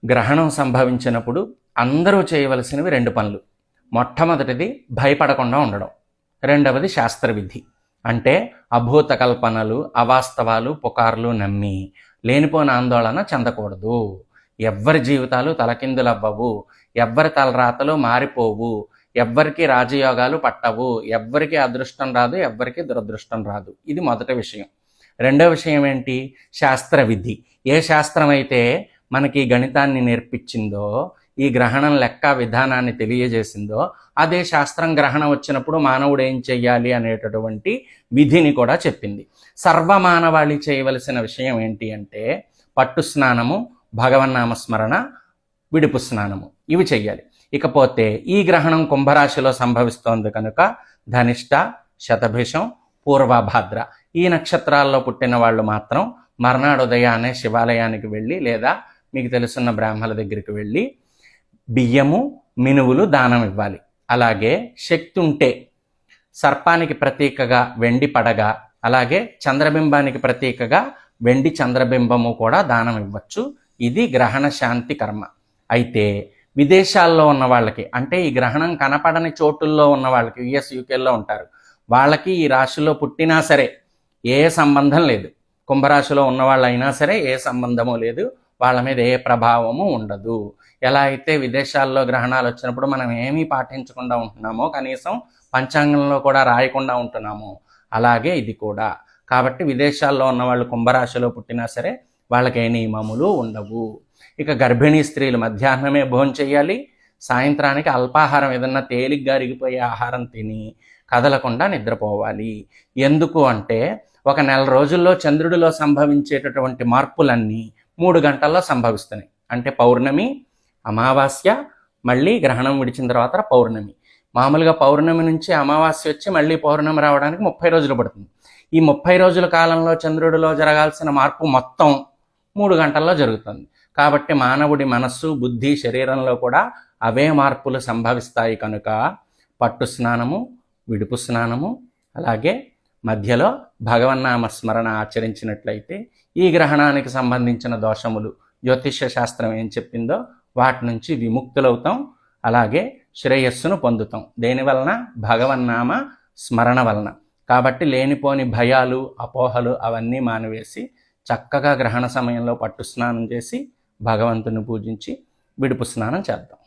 గ్రహణం సంభవించినప్పుడు అందరూ చేయవలసినవి 2 పనులు. మొట్టమొదటిది భయపడకుండా ఉండడం. రెండవది శాస్త్రవిధి. అంటే అభూత కల్పనలు, అవాస్తవాలు, పుకార్లు నమ్మి లేనిపోని ఆందోళన చెందకూడదు. ఎవ్వరి జీవితాలు తలకిందులవ్వవు, ఎవ్వరి తలరాతలు మారిపోవు, ఎవ్వరికి రాజయోగాలు పట్టవు, ఎవ్వరికి అదృష్టం రాదు, ఎవ్వరికి దురదృష్టం రాదు. ఇది మొదటి విషయం. రెండవ విషయం ఏంటి? శాస్త్రవిధి. ఏ శాస్త్రం అయితే మనకి గణితాన్ని నేర్పించిందో, ఈ గ్రహణం లెక్క విధానాన్ని తెలియజేసిందో, అదే శాస్త్రం గ్రహణం వచ్చినప్పుడు మానవుడు ఏం చెయ్యాలి అనేటటువంటి విధిని కూడా చెప్పింది. సర్వమానవాళి చేయవలసిన విషయం ఏంటి అంటే పట్టు స్నానము, భగవన్నామస్మరణ, విడుపు స్నానము, ఇవి చెయ్యాలి. ఇకపోతే ఈ గ్రహణం కుంభరాశిలో సంభవిస్తోంది కనుక ధనిష్ట, శతభిషం, పూర్వభాద్ర ఈ నక్షత్రాల్లో పుట్టిన వాళ్ళు మాత్రం మర్నాడు ఉదయాన్నే శివాలయానికి వెళ్ళి లేదా మీకు తెలుసున్న బ్రాహ్మణుల దగ్గరికి వెళ్ళి బియ్యము, మినువులు దానం ఇవ్వాలి. అలాగే శక్తి ఉంటే సర్పానికి ప్రతీకగా వెండి పడగ, అలాగే చంద్రబింబానికి ప్రతీకగా వెండి చంద్రబింబము కూడా దానం ఇవ్వచ్చు. ఇది గ్రహణ శాంతి కర్మ. అయితే విదేశాల్లో ఉన్న వాళ్ళకి, అంటే ఈ గ్రహణం కనపడని చోటుల్లో ఉన్న వాళ్ళకి, యుఎస్, యూకేల్లో ఉంటారు, వాళ్ళకి ఈ రాశిలో పుట్టినా సరే ఏ సంబంధం లేదు. కుంభరాశిలో ఉన్న వాళ్ళైనా సరే ఏ సంబంధము లేదు, వాళ్ళ మీద ఏ ప్రభావము ఉండదు. ఎలా అయితే విదేశాల్లో గ్రహణాలు వచ్చినప్పుడు మనం ఏమీ పాటించకుండా ఉంటున్నామో, కనీసం పంచాంగంలో కూడా రాయకుండా ఉంటున్నామో, అలాగే ఇది కూడా. కాబట్టి విదేశాల్లో ఉన్న వాళ్ళు కుంభరాశిలో పుట్టినా సరే వాళ్ళకి ఏ నియమములు ఉండవు. ఇక గర్భిణీ స్త్రీలు మధ్యాహ్నమే భోజనం చేయాలి, సాయంత్రానికి అల్పాహారం ఏదన్నా తేలిగ్గా అరిగిపోయే ఆహారం తిని కదలకుండా నిద్రపోవాలి. ఎందుకు అంటే ఒక నెల రోజుల్లో చంద్రుడిలో సంభవించేటటువంటి మార్పులన్నీ 3 గంటల్లో సంభవిస్తున్నాయి. అంటే పౌర్ణమి, అమావాస్య, మళ్ళీ గ్రహణం విడిచిన తర్వాత పౌర్ణమి. మామూలుగా పౌర్ణమి నుంచి అమావాస్య వచ్చి మళ్ళీ పౌర్ణమి రావడానికి 30 రోజులు పడుతుంది. ఈ 30 రోజుల కాలంలో చంద్రుడిలో జరగాల్సిన మార్పు మొత్తం 3 గంటల్లో జరుగుతుంది. కాబట్టి మానవుడి మనస్సు, బుద్ధి, శరీరంలో కూడా అవే మార్పులు సంభవిస్తాయి కనుక పట్టు స్నానము, విడుపు స్నానము, అలాగే మధ్యలో భగవన్నామ స్మరణ ఆచరించినట్లయితే ఈ గ్రహణానికి సంబంధించిన దోషములు జ్యోతిష్య శాస్త్రం ఏం చెప్పిందో వాటి నుంచి విముక్తులవుతాం. అలాగే శ్రేయస్సును పొందుతాం. దేనివలన? భగవన్నామ స్మరణ వలన. కాబట్టి లేనిపోని భయాలు, అపోహలు అవన్నీ మానివేసి చక్కగా గ్రహణ సమయంలో పట్టు స్నానం చేసి భగవంతుని పూజించి విడుపు స్నానం చేద్దాం.